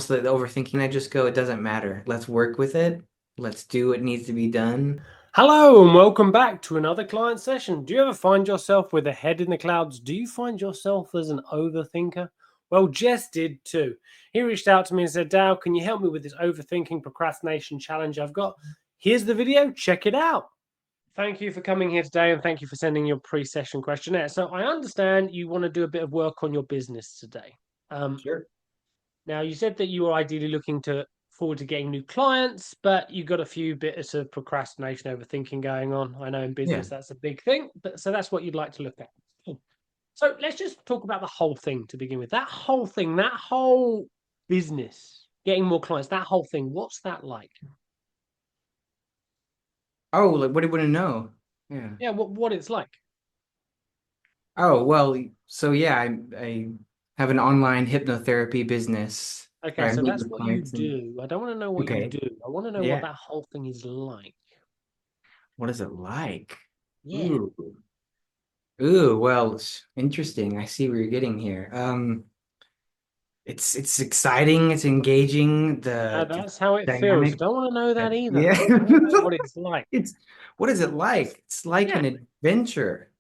the overthinking. I just go, it doesn't matter. Let's work with it. Let's do what needs to be done. Hello and welcome back to another client session. Do you ever find yourself with a head in the clouds? Do you find yourself as an overthinker? Well, Jess did too. He reached out to me and said, Dow, can you help me with this overthinking procrastination challenge I've got? Here's the video. Check it out. Thank you for coming here today and thank you for sending your pre-session questionnaire. So I understand you want to do a bit of work on your business today. Um, Sure. Now, you said that you were ideally looking to forward to getting new clients, but you got a few bits of procrastination, overthinking going on. I know in Yeah. business that's a big thing, but so that's what you'd like to look at. Cool. So let's just talk about the whole thing to begin with. That whole thing, that whole business, getting more clients, that whole thing, what's that like? Oh, like what do you want to know? Yeah. Yeah, what it's like. Oh, well, so yeah, I have an online hypnotherapy business Okay, where I so meet that's with what you clients and do. I don't want to know what you okay. do. I want to know what Yeah. that whole thing is like. What is it like? Yeah. Ooh. Ooh, well, interesting. I see where you're getting here. It's exciting, it's engaging, the That's how it feels. I dynamic. don't want to know that either. Yeah. I want to know what it's like. It's what is it like? It's like Yeah. an adventure,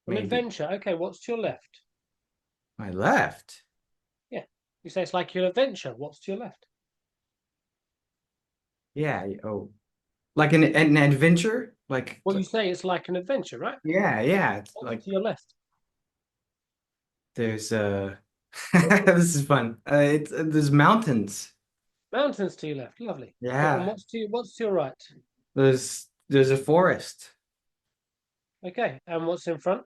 An maybe. adventure. Okay, what's to your left? My left. Yeah. You say it's like your adventure. What's to your left? Yeah. Oh, like an adventure? Well, you say it's like an adventure, right? Yeah, yeah. It's What's like to your left? there's this is fun. It's there's mountains. Mountains to your left. Lovely. Cool. And Yeah. what's to your right? There's a forest. Okay. And what's in front?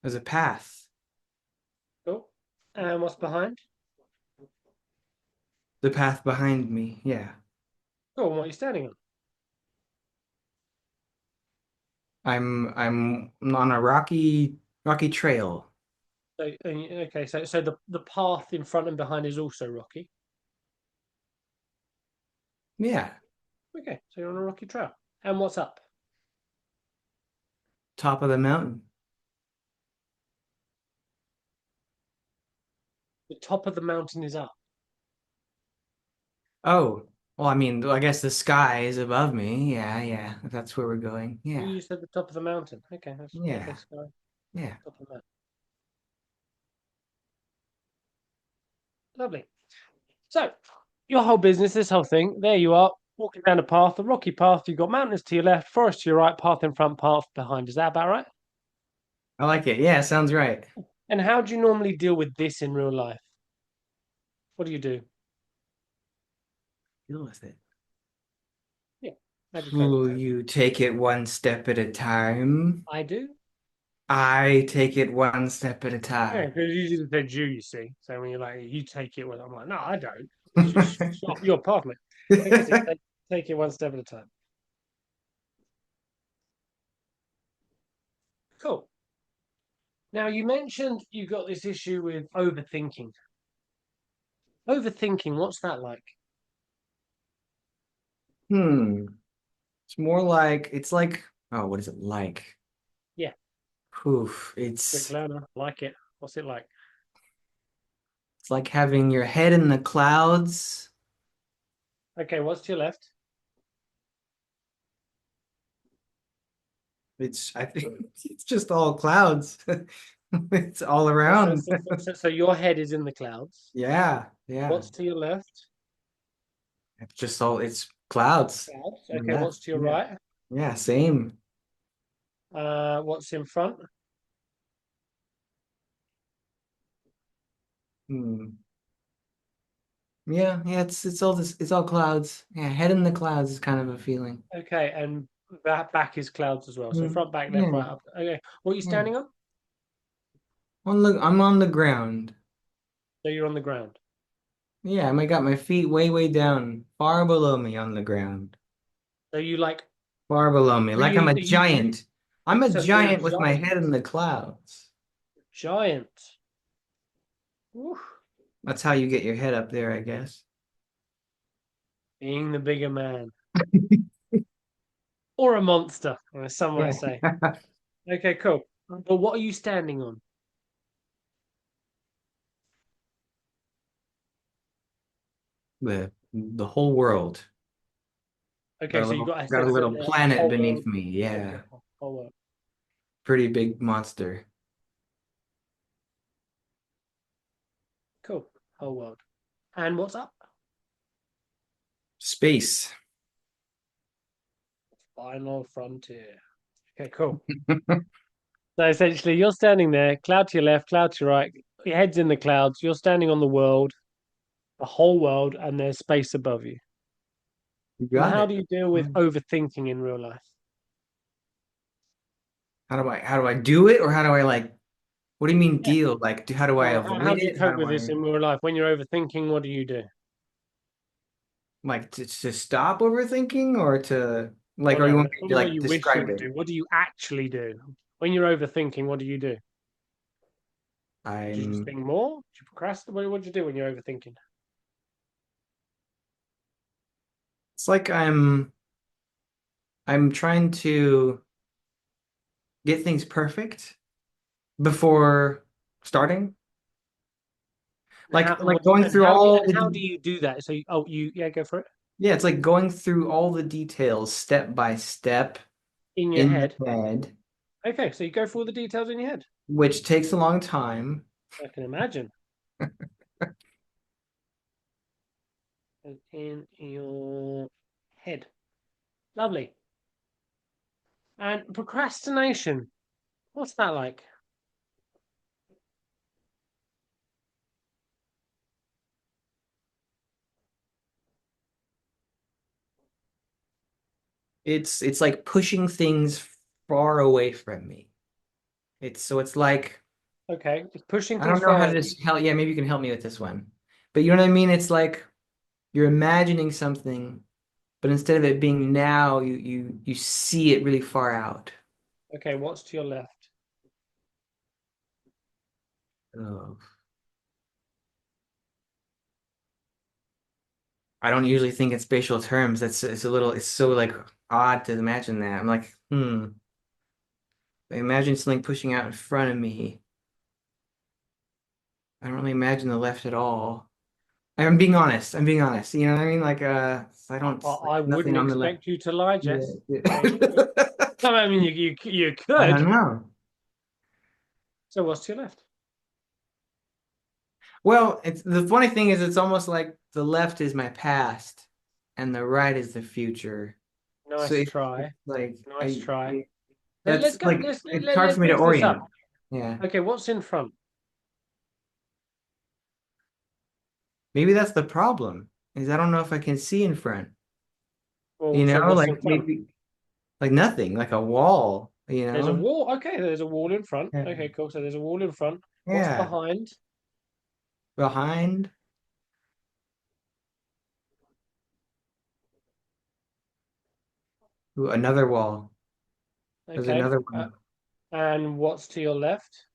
There's a path. Cool. And what's behind? The path behind me. Yeah. Cool. And what are you standing on? I'm on a rocky trail. Okay. So the path in front and behind is also rocky. Yeah. Okay. So you're on a rocky trail. And what's up? Top of the mountain. The top of the mountain is up. Oh, well, I mean, I guess the sky is above me. Yeah, yeah. That's where we're going. Well, Yeah. you said the top of the mountain. Okay. That's okay. Yeah. Sky. Yeah. Top of the mountain. Lovely. So, your whole business, this whole thing, there you are, walking down a path, a rocky path. You've got mountains to your left, forest to your right, path in front, path behind. Is that about right? I like it. Yeah, sounds right. And how do you normally deal with this in real life? What do you do? Deal with it. Yeah. How do you cope? Ooh, you take it one step at a time. I do. I take it one step at a Yeah, time. because you just said you see. So when you're like, you take it, well, I'm like, no, I don't. It's just off your path, mate. Okay, so you take it one step at a time. Cool. Now, you mentioned you got this issue with overthinking. Overthinking, what's that like? Hmm. It's like, oh, what is it like? Yeah, Poof. quick learner, like it. What's it like? It's like having your head in the clouds. Okay, what's to your left? I think it's just all clouds. It's all So, so, around. so, so, so your head is in the clouds. Yeah, yeah. What's to your left? It's clouds. Clouds. On the Okay, what's left. to your Yeah. right? Yeah, same. What's in front? Hmm. Yeah, yeah, it's all clouds. Yeah, head in the clouds is kind of a feeling. Okay, and that back is clouds as well. So Hmm. front, back, left, Yeah, right, up. Okay, what are you yeah. standing on? I'm on the ground. So you're on the ground. Yeah, I got my feet way down, far below me on the ground. So you like Far below me, like I'm really? a Are you? giant. I'm a So you're a giant with my giant. head in the clouds. Giant. Woo. That's how you get your head up there, I guess. Being the bigger man or a monster, as some might Yeah. say. Okay, cool. But what are you standing on? The whole world. Okay, so you Got a is it little the planet whole world? beneath me. Okay, Yeah. whole world. Pretty big monster. Cool, whole world. And what's up? Space. Final frontier. Okay, cool. So essentially, you're standing there, cloud to your left, cloud to your right, your head's in the clouds. You're standing on the world, the whole world, and there's space above you. You And got how it. do you deal with overthinking in real life? How do I do it, or how do I like, what do you mean Yeah. deal? Like, how do I How avoid do you it? How cope do with this I in real life? When you're overthinking, what do you do? like to stop overthinking, or to like, Well, or you no, want that's me to probably what like you wish you describe would it? do. What do you actually do? When you're overthinking, what do you do? Do you just I'm think more? Do you procrastinate? What do you do when you're overthinking? It's like I'm trying to get things perfect before starting. How and Like what do you, going and through all how do the you do that? So yeah, go for it. yeah, it's like going through all the details step by step In your in the head. head, Okay, so you go through all the details in your head. which takes a long time. I can imagine. In your head. Lovely. And procrastination. What's that like? It's like pushing things far away from me. It's like Okay, it's pushing I things don't know how far to away. just help. Yeah, maybe you can help me with this one. But you know what I mean? It's like you're imagining something, but instead of it being now, you see it really far out. Okay, what's to your left? Oh. I don't usually think in spatial terms. It's so like odd to imagine that. I'm like, I imagine something pushing out in front of me. I don't really imagine the left at all. I'm being honest. I'm being honest. You know what I mean? Like, I don't like I nothing wouldn't on the left. expect you to lie, Yeah. Jess. Okay. Yeah. No, I mean you I could. don't know. So what's to your left? Well, it's the funny thing is it's almost like the left is my past and the right is the future. So Nice it's try. like Nice try. that's Let's go. like it's hard Let's for me to mix this up. orient. Yeah. Okay, what's in front? Maybe that's the problem, is I don't know if I can see in front. Well, so what's in Like front? maybe like nothing, like a wall, There's a wall. Okay, there's a wall in front. Yeah. Okay, cool. So there's a wall in front. What's Yeah. behind? Behind. Ooh, another wall. There's Okay. another one. And what's to your left?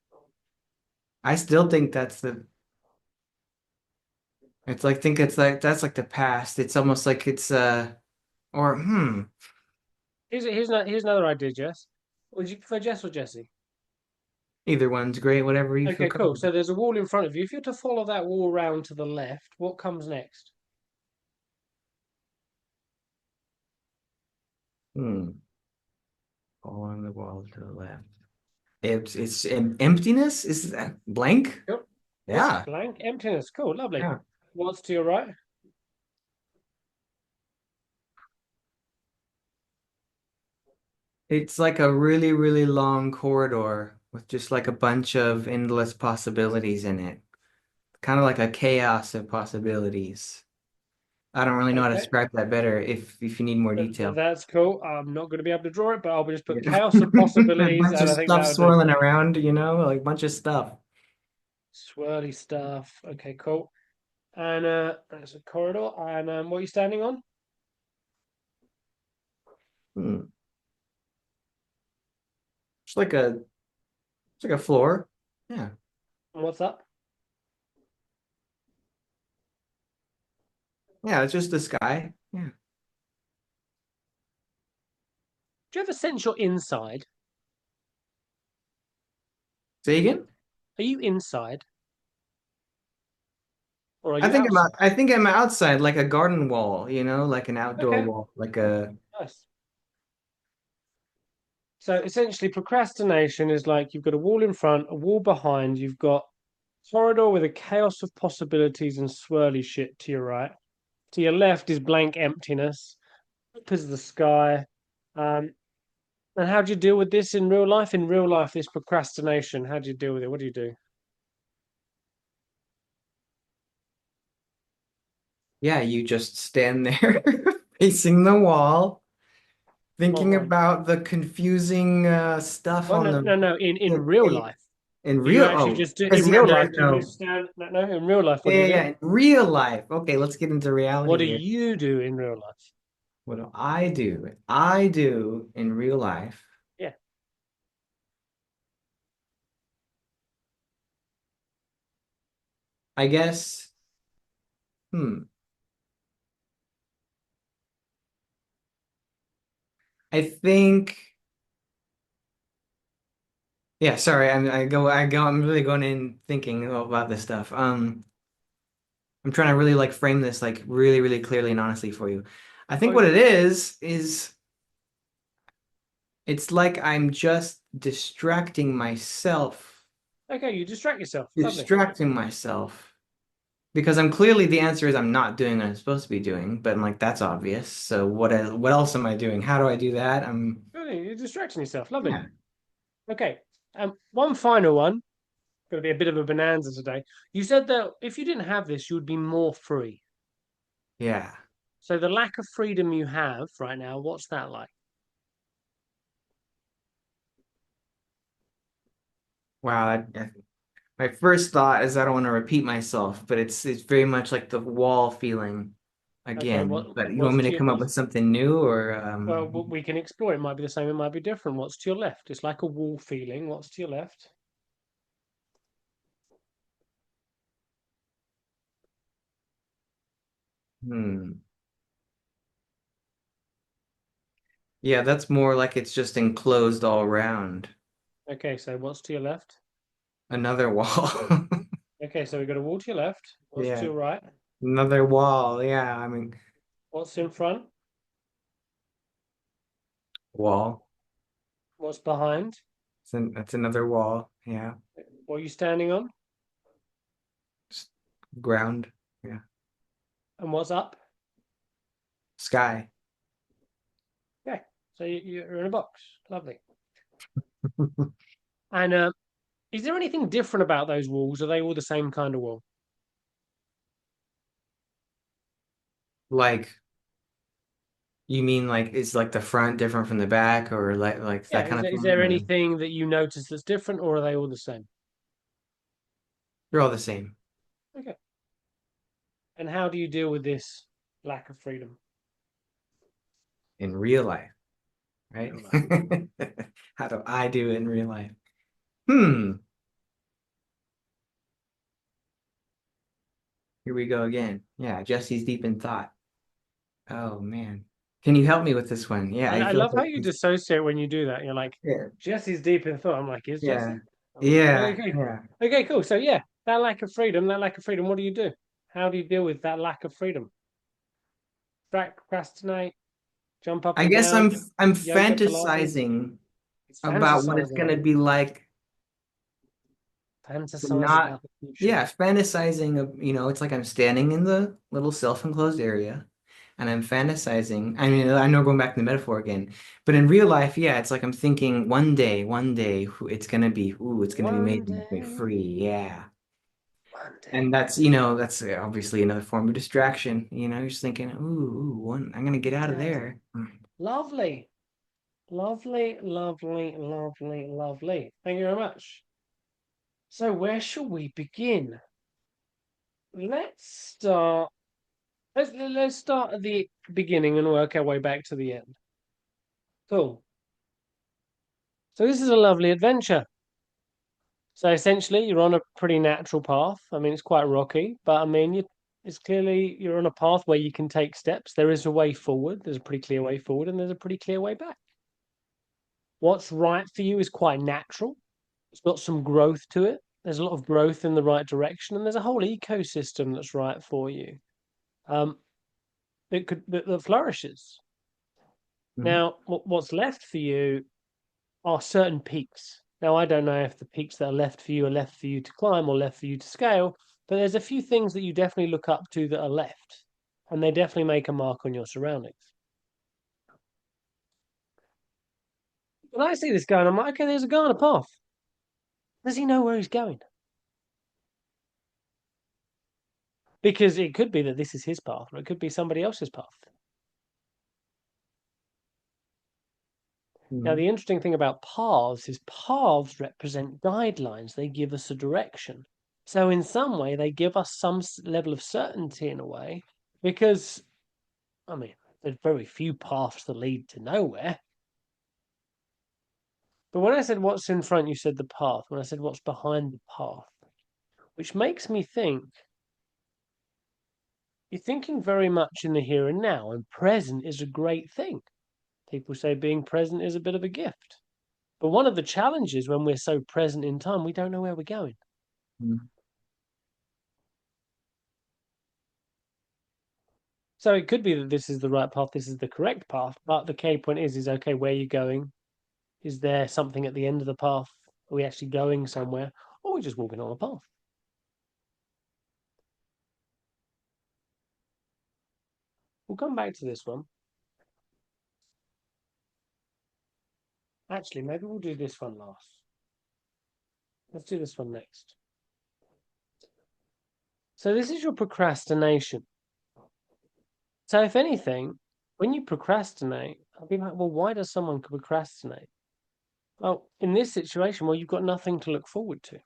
I still think that's the it's like think it's like that's like the past. It's almost like it's or Here's another idea, Jess. Would you prefer Jess or Jesse? either one's great, whatever you feel Okay, cool. comfortable. So there's a wall in front of you. If you're to follow that wall round to the left, what comes next? Hmm. Following the wall to the left. Emptiness? Is that blank? Yep. Yep. Yeah. Blank emptiness. Cool. Lovely. Yeah. What's to your right? It's like a really, really long corridor with just like a bunch of endless possibilities in it. Kind of like a chaos of possibilities. I don't really know how to Okay. describe that better if you need more detail. That's cool. I'm not going to be able to draw it, but I'll just put Yeah. chaos of A possibilities, bunch and of I think stuff that would do. swirling around, like a bunch of stuff. Swirly stuff. Okay, cool. And there's a corridor. And what are you standing on? Hmm. It's like a floor. Yeah. And what's up? Yeah, it's just the sky. Yeah. Do you ever sense you're inside? Say again? Are you inside or are you outside? I think I'm outside, like a garden wall, like an outdoor Okay, wall, like cool, a nice. So essentially, procrastination is like you've got a wall in front, a wall behind, you've got corridor with a chaos of possibilities and swirly shit to your right. To your left is blank emptiness, up is the sky. Um, and how do you deal with this in real life? In real life, this procrastination, how do you deal with it? What do you do? yeah, you just stand there facing the wall, Come thinking on. about the confusing stuff Well, on no, the no, no. In real life, in do you real actually just do because in yeah, real there life? is Do you no just stand? No, no. In real life, what do yeah, you yeah, do? yeah, in real life. Okay, let's get into What reality do here. you do in real life? What do I do? I do in real life. Yeah. I guess, hmm. I think yeah, sorry, I'm really going in thinking about this stuff. I'm trying to really like frame this like really, really clearly and honestly for you. I think Oh, what it is it's like I'm just okay. You distract yourself. Lovely. distracting myself because I'm clearly the answer is I'm not doing what I'm supposed to be doing, but I'm like that's obvious. So what else am I doing? How do I do that? Really, you're distracting yourself. Lovely. Yeah. Okay. One final one. Going to be a bit of a bonanza today. You said that if you didn't have this, you would be more free. Yeah. So the lack of freedom you have right now, what's that like? Wow, my first thought is I don't want to repeat myself, but it's very much like the wall feeling Okay, again. But you want what's me to to your come up with something new or we can explore. It might be the same. It might be different. What's to your left? It's like a wall feeling. What's to your left? hmm. Yeah, that's more like it's just enclosed all around. Okay, so what's to your left? Another wall. Okay, so we've got a wall to your left. What's to Yeah, your right? another wall. Yeah, I mean What's in front? wall. What's behind? That's another wall. Yeah, What are you standing on? just ground. Yeah, And what's up? sky. Okay, so you're in a box. Lovely. And is there anything different about those walls? Are they all the same kind of wall? Like you mean like is like the front different from the back or like Yeah, that kind of is thing there or anything that you notice that's different, or are they all the same? they're all the same Okay. And how do you deal with this lack of freedom in real life, in right? real life? How do I do it in real life? Hmm. Here we go again. Yeah, Jesse's deep in thought. Oh man. Can you help me with this one? Yeah, I I feel love how like you dissociate when you do that. You're like, yeah, Jesse's deep in thought. I'm like, is yeah, Jesse? I'm like, yeah, okay, yeah. okay, cool. So yeah, that lack of freedom. What do you do? How do you deal with that lack of freedom? Procrastinate, jump up I and guess down, I'm yoga, Pilates. fantasizing It's about what it's fantasizing. gonna be like to Fantasize not, about the future. yeah, fantasizing of, it's like I'm standing in the little self-enclosed area and I'm fantasizing. I mean, I know going back to the metaphor again, but in real life, yeah, it's like I'm thinking one day, it's gonna be One amazing, it's gonna be day, free, yeah. one day. And that's obviously another form of distraction. You're just thinking, I'm gonna get out of Yes. there. Lovely. Lovely, lovely, lovely, lovely. Thank you very much. So, where shall we begin? Let's start. Let's start at the beginning and work our way back to the end. Cool. So this is a lovely adventure. So essentially, you're on a pretty natural path. I mean, it's quite rocky, but I mean, it's clearly you're on a path where you can take steps. There is a way forward. There's a pretty clear way forward, and there's a pretty clear way back. What's right for you is quite natural. It's got some growth to it. there's a lot of growth in the right direction, and there's a whole ecosystem that's right for you. Um, that flourishes. Mhm. Now, what's left for you are certain peaks. Now, I don't know if the peaks that are left for you are left for you to climb or left for you to scale, but there's a few things that you definitely look up to that are left, and they definitely make a mark on your surroundings. When I see this guy, and I'm like, okay, there's a guy on a path. Does he know where he's going? Because it could be that this is his path, or it could be somebody else's path. Now, Mhm. the interesting thing about paths is paths represent guidelines. They give us a direction. So in some way, they give us some level of certainty in a way, because, I mean, there's very few paths that lead to nowhere. But when I said what's in front, you said the path. When I said what's behind the path, which makes me think you're thinking very much in the here and now, and present is a great thing. People say being present is a bit of a gift. But one of the challenges when we're so present in time, we don't know where we're going. Mhm. So it could be that this is the right path, this is the correct path, but the key point is okay, where are you going? Is there something at the end of the path? Are we actually going somewhere? Or are we just walking on a path? We'll come back to this one. Actually, maybe we'll do this one last. Let's do this one next. So this is your procrastination. So if anything, when you procrastinate, I'll be like, well, why does someone procrastinate? Well, in this situation, well, you've got nothing to look forward to.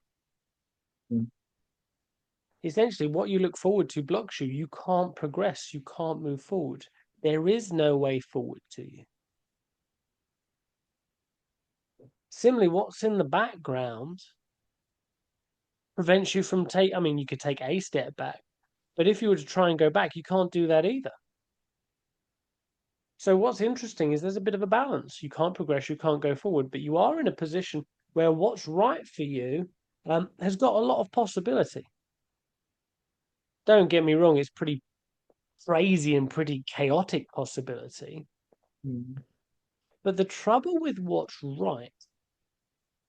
Mhm. Essentially, what you look forward to blocks you. You can't progress. You can't move forward. There is no way forward to you. Similarly, what's in the background prevents you from I mean, you could take a step back, but if you were to try and go back, you can't do that either. So what's interesting is there's a bit of a balance. You can't progress, you can't go forward, but you are in a position where what's right for you has got a lot of possibility. Don't get me wrong, it's pretty crazy and pretty chaotic possibility. Mhm. But the trouble with what's right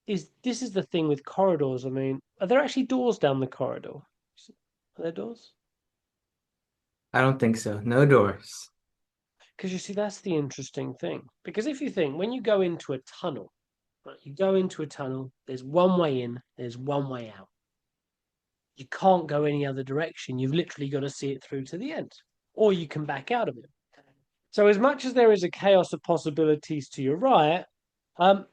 is this is the thing with corridors. I mean, are there actually doors down the corridor? Are there doors? I don't think so. No doors. Because you see, that's the interesting thing. Because if you think when you go into a tunnel, right, you go into a tunnel, there's one way in, there's one way out. You can't go any other direction. You've literally got to see it through to the end, or you can back out of it. So, as much as there is a chaos of possibilities to your right, um,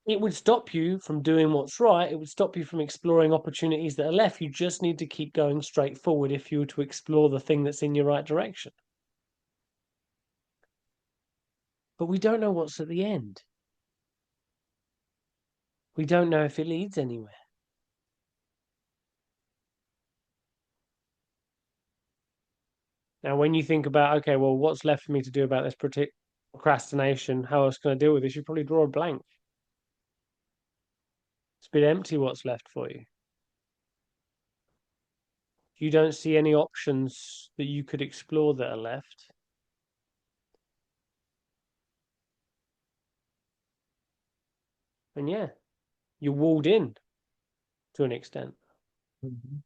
it would stop you from doing what's right. It would stop you from exploring opportunities that are left. You just need to keep going straight forward if you were to explore the thing that's in your right direction. But we don't know what's at the end. We don't know if it leads anywhere. Now, when you think about, okay, well, what's left for me to do about this procrastination? How else can I deal with this? You probably draw a blank. It's a bit empty what's left for you. You don't see any options that you could explore that are left. And yeah, you're walled in to an extent. Mhm.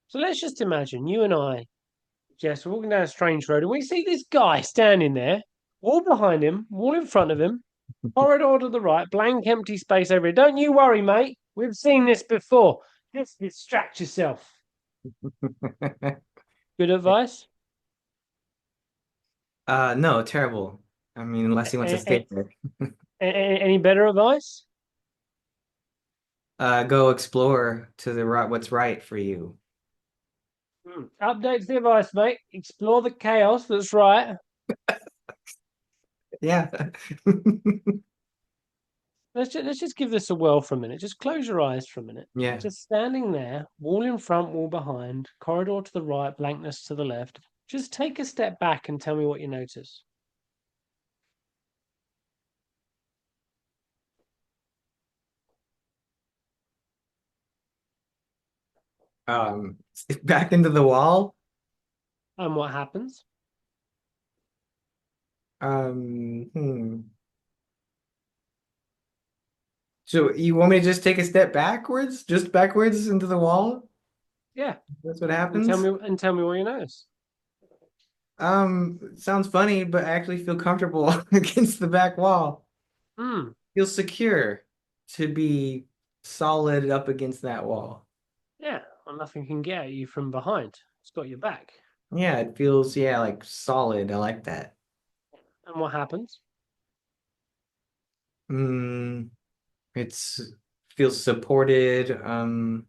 So let's just imagine you and I, Jess, we're walking down a strange road and we see this guy standing there, wall behind him, wall in front of him, corridor to the right, blank empty space over here. Don't you worry, mate. We've seen this before. Just distract yourself. Good advice? No, terrible. I mean, unless he wants to stay there. Any better advice? Go explore to the right, what's right for you. Updates the advice, mate. Explore the chaos that's right. Yeah. Let's just give this a whirl for a minute. Just close your eyes for a minute. Yeah. Just standing there, wall in front, wall behind, corridor to the right, blankness to the left. Just take a step back and tell me what you notice. Um, back into the wall. And what happens? Hmm. So you want me to just take a step backwards, just backwards into the wall? Yeah, That's what and tell happens? me what you notice. Sounds funny, but I actually feel comfortable against the back wall. Hmm. Feel secure to be solid up against that wall. Yeah, well, nothing can get at you from behind. It's got your back. Yeah, it feels, yeah, like solid. I like that. And what happens? Mm, it's feels supported. And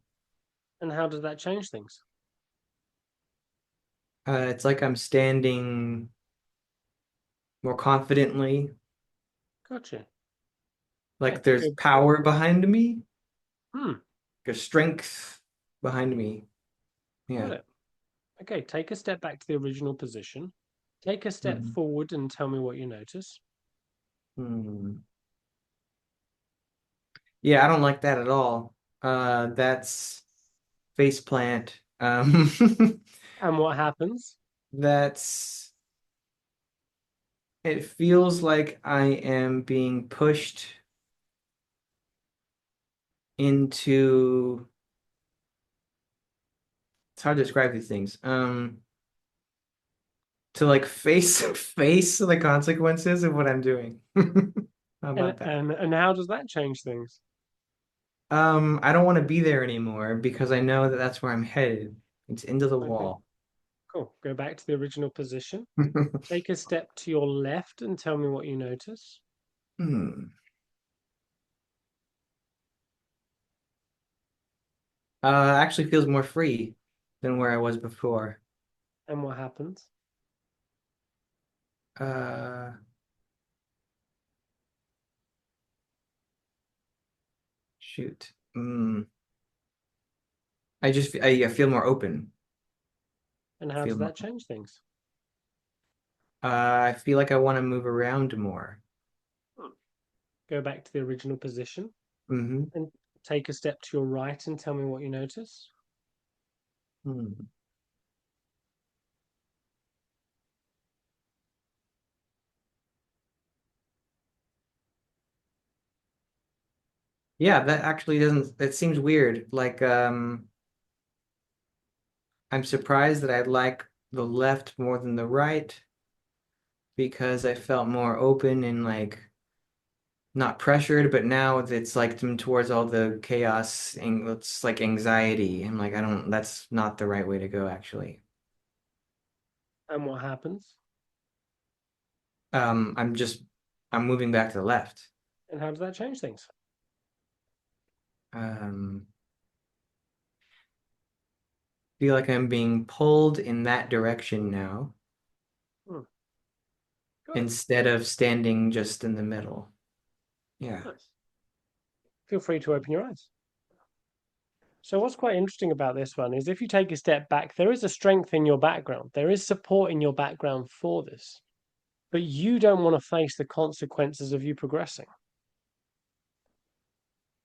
how does that change things? It's like I'm standing more confidently, Gotcha. like Okay, there's good. power behind me, Hmm. there's strength behind me. Got Yeah. it. Okay, take a step back to the original position. Take a step Mhm. forward and tell me what you notice. Hmm. Yeah, I don't like that at all. That's faceplant. And what happens? That's it feels like I am being pushed into it's hard to describe these things. To like face face the consequences of what I'm doing. How And about that? and how does that change things? I don't want to be there anymore because I know that that's where I'm headed. It's into the Okay, wall. cool. Go back to the original position. Take a step to your left and tell me what you notice. Hmm. Actually feels more free than where I was before. And what happens? Uh, shoot. I feel more open. And I how feel does more. that change things? I feel like I want to move around more. Hmm. Go back to the original position Hmm. and take a step to your right and tell me what you notice. Hmm. Yeah, that actually doesn't. That seems weird. Like, I'm surprised that I like the left more than the right because I felt more open and like not pressured, but now it's like towards all the chaos and it's like anxiety. I'm like, I don't, that's not the right way to go, actually. And what happens? Um, I'm just, I'm moving back to the left. And how does that change things? Um, feel like I'm being pulled in that direction now Hmm. Got it. instead of standing just in the middle. Yeah. Nice. Feel free to open your eyes. So what's quite interesting about this one is if you take a step back, there is a strength in your background. There is support in your background for this, but you don't want to face the consequences of you progressing.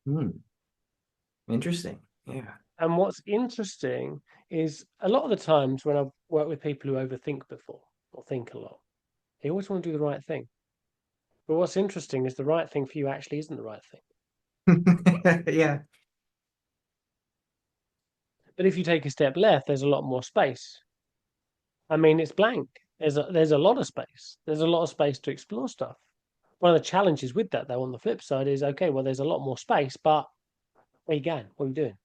Hmm. Interesting. Yeah. And what's interesting is a lot of the times when I've worked with people who overthink before or think a lot, they always want to do the right thing. But what's interesting is the right thing for you actually isn't the right thing. Yeah. But if you take a step left, there's a lot more space. I mean, it's blank. There's a lot of space. There's a lot of space to explore stuff. One of the challenges with that, though, on the flip side, is okay. Well, there's a lot more space, but where you going? What are you doing?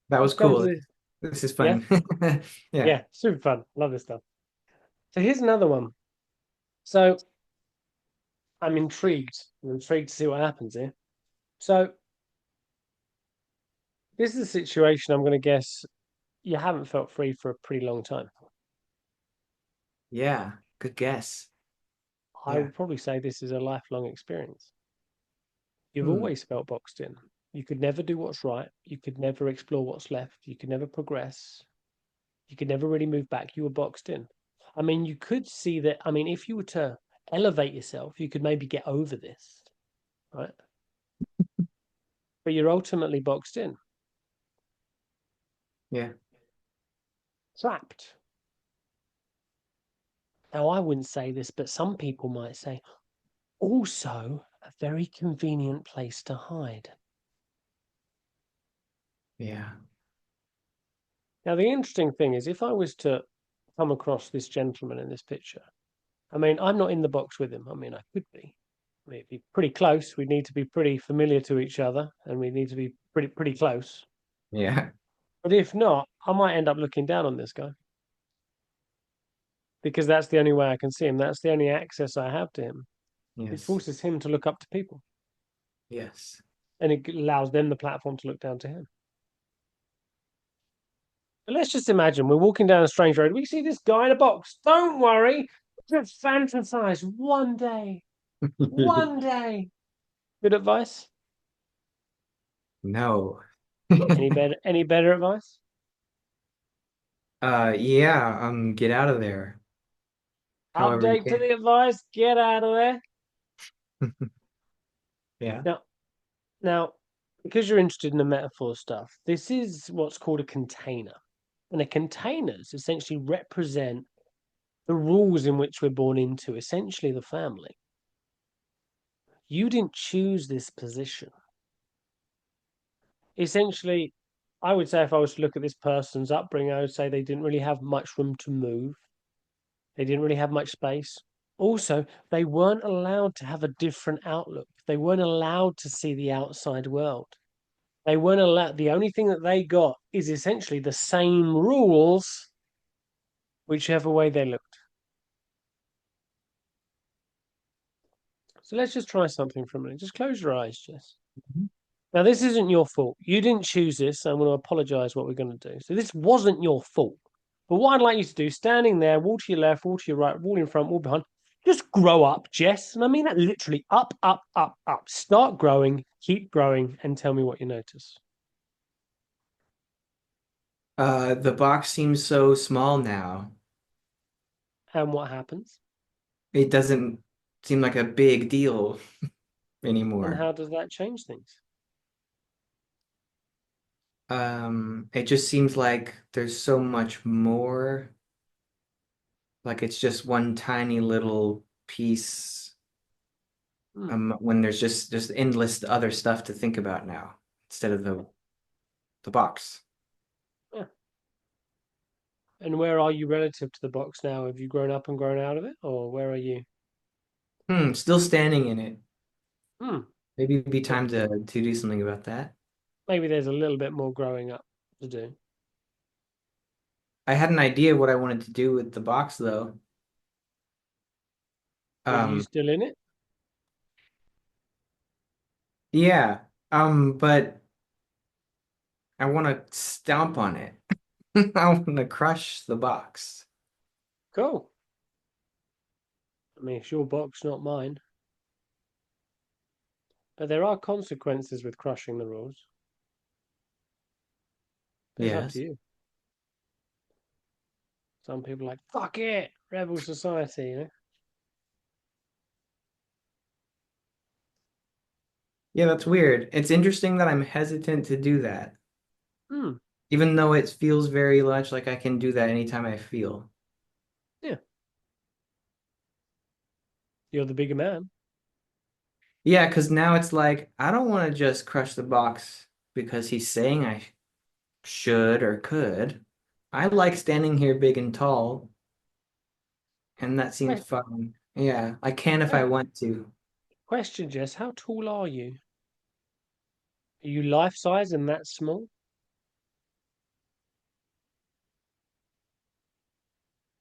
That was Which comes cool. with This is yeah, fun. Yeah. yeah, super fun. Love this stuff. So here's another one. So I'm intrigued. I'm intrigued to see what happens here. So this is a situation I'm going to guess you haven't felt free for a pretty long time. Yeah. Good guess. I Yeah. would probably say this is a lifelong experience. You've Hmm. always felt boxed in. You could never do what's right. You could never explore what's left. You could never progress. You could never really move back. You were boxed in. I mean, you could see that. I mean, if you were to elevate yourself, you could maybe get over this, right? but you're ultimately boxed in, Yeah. trapped. Now, I wouldn't say this, but some people might say, also a very convenient place to hide. Yeah. Now, the interesting thing is, if I was to come across this gentleman in this picture, I mean, I'm not in the box with him. I mean, I could be. I mean, it'd be pretty close. We'd need to be pretty familiar to each other, and we need to be pretty close. Yeah. But if not, I might end up looking down on this guy because that's the only way I can see him. That's the only access I have to him. It Yes. forces him to look up to people, Yes. and it allows them the platform to look down to him. But let's just imagine we're walking down a strange road. We see this guy in a box. Don't worry. Just fantasize one day. One day. Good advice? No. Any better? Any better advice? Yeah, get out of there. However you Update to can. the advice. Get out of there. Yeah. Now, now, because you're interested in the metaphor stuff, this is what's called a container. And the containers essentially represent the rules in which we're born into, essentially the family. You didn't choose this position. Essentially, I would say if I was to look at this person's upbringing, I would say they didn't really have much room to move. They didn't really have much space. Also, they weren't allowed to have a different outlook. They weren't allowed to see the outside world. They weren't allowed. The only thing that they got is essentially the same rules, whichever way they looked. So let's just try something for a minute. Just close your eyes, Jess. Mhm. Now, this isn't your fault. You didn't choose this. So I'm going to apologize what we're going to do. So this wasn't your fault. But what I'd like you to do, standing there, wall to your left, wall to your right, wall in front, wall behind, just grow up, Jess. And I mean that literally up, up, up, up. Start growing, keep growing, and tell me what you notice. The box seems so small now. And what happens? It doesn't seem like a big deal And anymore. how does that change things? It just seems like there's so much more. Like it's just one tiny little piece. Hmm. When there's just endless other stuff to think about now instead of the box. Yeah. And where are you relative to the box now? Have you grown up and grown out of it? Or where are you? Still standing in it. Hmm. Maybe it'd be So time to do something about that. maybe there's a little bit more growing up to do. I had an idea what I wanted to do with the box though. Are you Um, still in it? yeah. But I want to stomp on it. I want to crush the box. Cool. I mean, it's your box, not mine. But there are consequences with crushing the rules. But it's up to Yes. you. Some people are like, fuck it, rebel society, you know? Yeah, that's weird. It's interesting that I'm hesitant to do that, Hmm. even though it feels very much like I can do that anytime I feel. Yeah. You're the bigger man. Yeah, because now it's like I don't want to just crush the box because he's saying I should or could. I like standing here big and tall, and that seems Wait, fun. Yeah, I can if I wait. want to. Question, Jess, how tall are you? Are you life size and that small?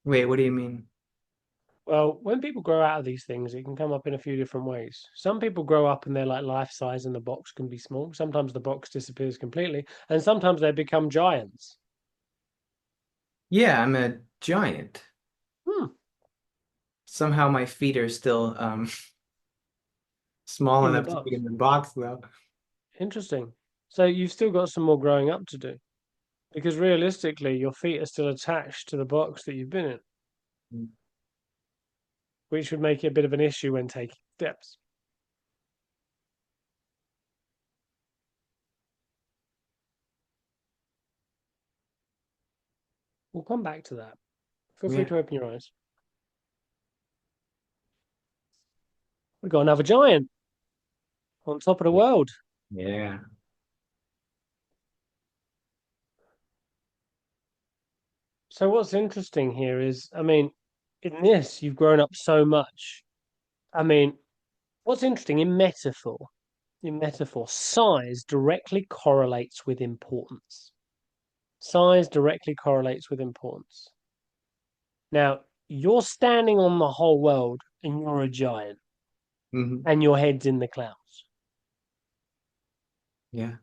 Wait, what do you mean? Well, when people grow out of these things, it can come up in a few different ways. Some people grow up and they're like life size and the box can be small. Sometimes the box disappears completely, and sometimes they become giants. Yeah, I'm a giant. Hmm. Somehow my feet are still small In the enough to be box. in the box though. Interesting. So you've still got some more growing up to do because realistically, your feet are still attached to the box that you've been in, which would make it a bit of an issue when taking steps. We'll come back to that. Feel free Yeah. to open your eyes. We've got another giant on top of the world. Yeah. So what's interesting here is, I mean, in this, you've grown up so much. I mean, what's interesting in metaphor, size directly correlates with importance. Size directly correlates with importance. Now, you're standing on the whole world and you're a giant Hmm. and your head's in the clouds. Yeah.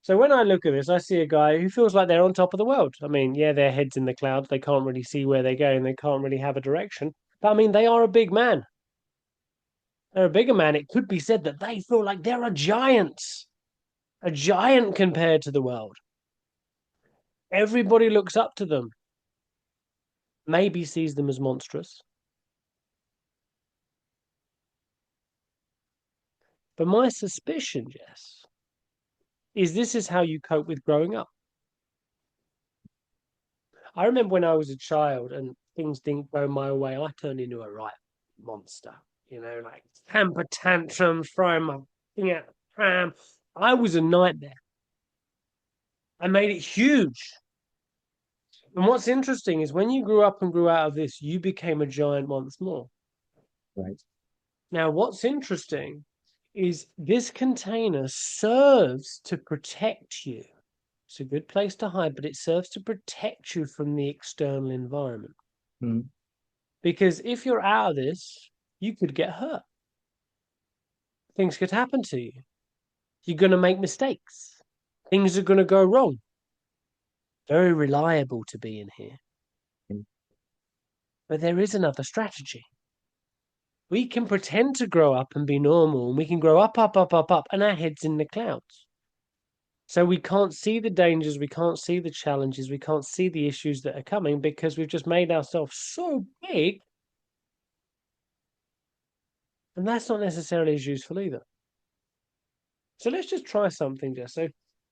So when I look at this, I see a guy who feels like they're on top of the world. I mean, yeah, their head's in the clouds. They can't really see where they're going. They can't really have a direction. But I mean, they are a big man. They're a bigger man. It could be said that they feel like they're a giant compared to the world. Everybody looks up to them, maybe sees them as monstrous. But my suspicion, Jess, is this is how you cope with growing up. I remember when I was a child and things didn't go my way, I turned into a right monster. Like temper tantrums, throwing my thing out the pram. I was a nightmare. I made it huge. And what's interesting is when you grew up and grew out of this, you became a giant once more. Right. Now, what's interesting is this container serves to protect you. It's a good place to hide, but it serves to protect you from the external environment. Mm. Because if you're out of this, you could get hurt. Things could happen to you. You're going to make mistakes. Things are going to go wrong. Very reliable to be in here. But there is another strategy. We can pretend to grow up and be normal, and we can grow up, up, up, up, up, and our head's in the clouds. So we can't see the dangers, we can't see the challenges, we can't see the issues that are coming because we've just made ourselves so big, and that's not necessarily as useful either. So let's just try something, Jess. So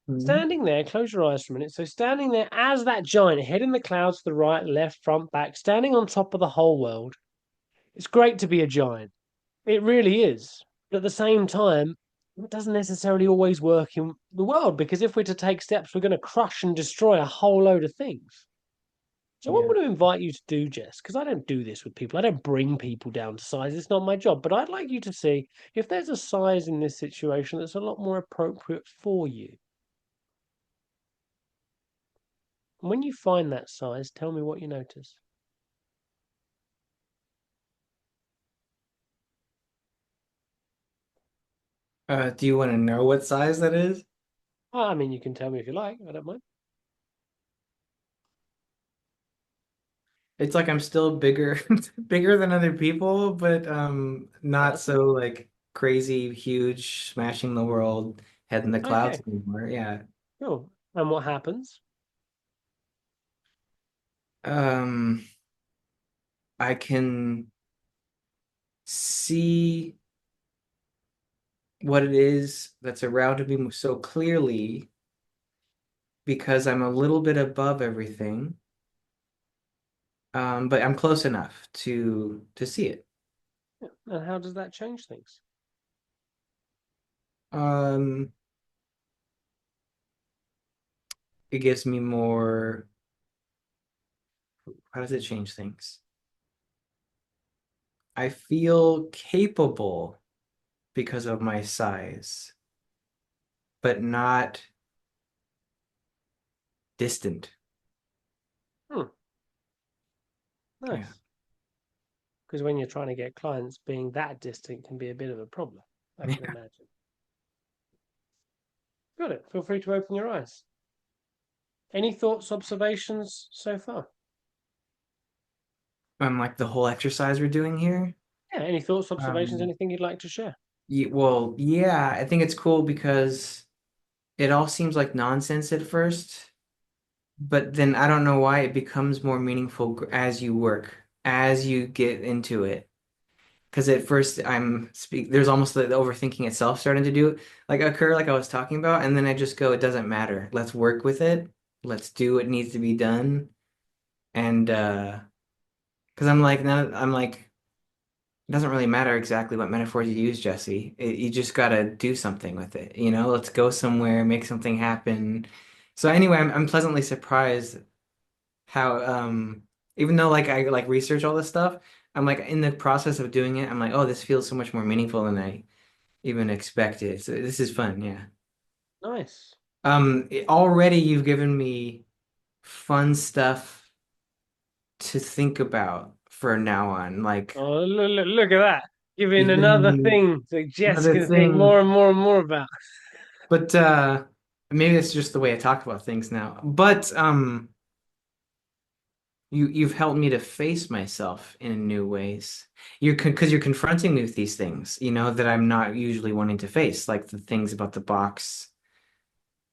Mhm. standing there, close your eyes for a minute. So standing there as that giant, head in the clouds to the right, left, front, back, standing on top of the whole world. It's great to be a giant. It really is. But at the same time, it doesn't necessarily always work in the world because if we're to take steps, we're going to crush and destroy a whole load of things. So what I'm Yeah. going to invite you to do, Jess, because I don't do this with people. I don't bring people down to size. It's not my job. But I'd like you to see if there's a size in this situation that's a lot more appropriate for you. And when you find that size, tell me what you notice. Do you want to know what size that is? I mean, you can tell me if you like. I don't mind. It's like I'm still bigger, bigger than other people, but Oh, not that's so good. like crazy, huge, smashing the world, head in the clouds Okay, anymore. Yeah. cool. And what happens? Um, I can see what it is that's around me so clearly because I'm a little bit above everything. But I'm close enough to see it. Yeah. And how does that change things? Um, it gives me more. How does it change things? I feel capable because of my size, but not distant. Hmm, Yeah. nice. Because when you're trying to get clients, being that distant can be a bit of a problem. I can Yeah. imagine. Got it. Feel free to open your eyes. Any thoughts, observations so far? Like the whole exercise we're doing here. Yeah, any thoughts, observations, Um, anything you'd like to share? well, yeah, I think it's cool because it all seems like nonsense at first, but then I don't know why it becomes more meaningful as you work, as you get into it. Because at first there's almost the overthinking itself starting to do like occur, like I was talking about, and then I just go, it doesn't matter. Let's work with it. Let's do what needs to be done. And because I'm like now I'm like it doesn't really matter exactly what metaphors you use, Jesse. You just gotta do something with it, you know? Let's go somewhere, make something happen. So anyway, I'm pleasantly surprised how even though like I like research all this stuff, I'm like in the process of doing it, I'm like, oh, this feels so much more meaningful than I even expected. So this is fun, yeah. Nice. Already you've given me fun stuff to think about for now on. Like Oh, look at that. Giving you've given another me thing that Jess another can think more thing, and more and more about. but maybe it's just the way I talk about things now. But you've helped me to face myself in new ways. You're because you're confronting me with these things, you know, that I'm not usually wanting to face, like the things about the box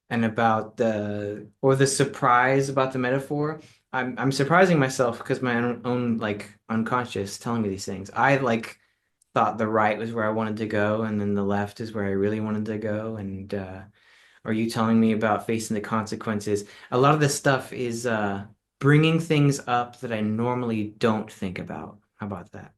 and about the surprise about the metaphor. I'm surprising myself because my own like unconscious telling me these things. I like thought the right was where I wanted to go, and then the left is where I really wanted to go. And are you telling me about facing the consequences? A lot of this stuff is bringing things up that I normally don't think about. How about that?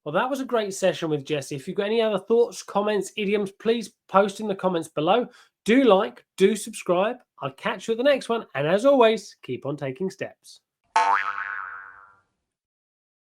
Well, that was a great session with Jesse. If you've got any other thoughts, comments, idioms, please post in the comments below. Do like, do subscribe. I'll catch you at the next one. And as always, keep on taking steps.